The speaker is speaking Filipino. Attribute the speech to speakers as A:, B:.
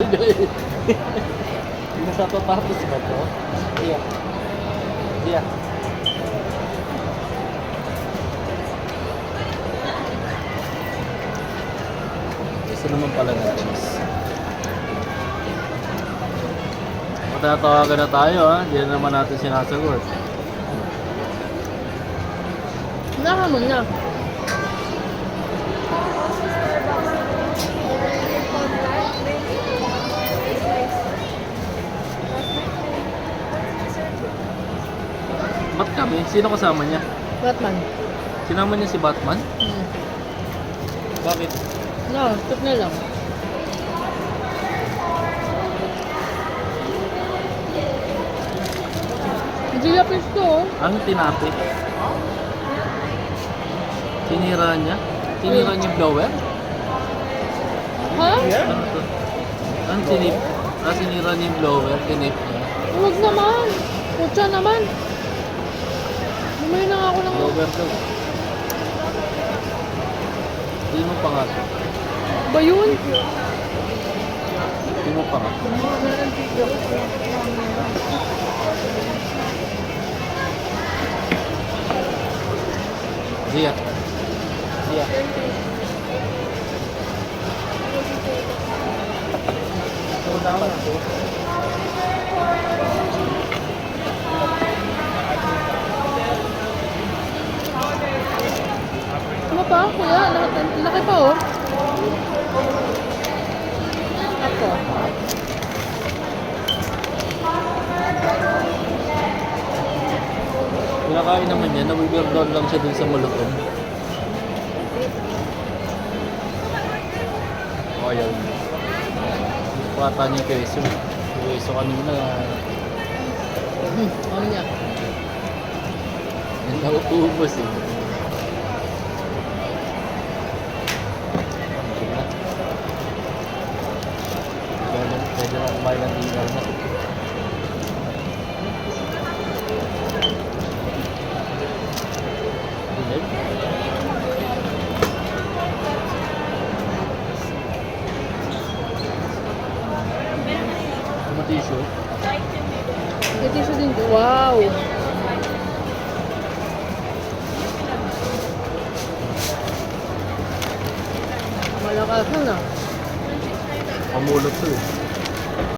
A: bagay. Natatapos ba to? Iya. Iya. Gusto naman pala na cheese. Matatawagan na tayo ha. Hindi na naman natin sinasagot.
B: Nahamon na.
A: Ba't kami? Sino kasama niya?
B: Batman.
A: Sinama niya si Batman?
B: Hmm.
A: Bakit?
B: No, tip na lang. Hindi lapis to oh.
A: Anong tinapi? Sinira niya? Sinira niya yung blower?
B: Ha?
A: Ano to? Anong sinip? Sinira niya yung blower? Tinip niya?
B: Huwag naman. Kutsa naman. Bumili na nga ako ng...
A: Blower daw. Hindi mo pa nga to.
B: Ba yun?
A: Hindi mo pa nga. Zia. Zia.
B: Ano pa? Kuya, laki pa oh. Ako.
A: Pinakain naman niya, nabibirdown lang siya dun sa malutong. O, ayaw niya. Pata niya yung keso. Yung keso kanina.
B: Ano niya?
A: Yung nauubos eh. Pwede na kumain ng dinner na. Dinig? Tissue.
B: May tissue din. Wow! Malakas na.
A: Pamulot to eh.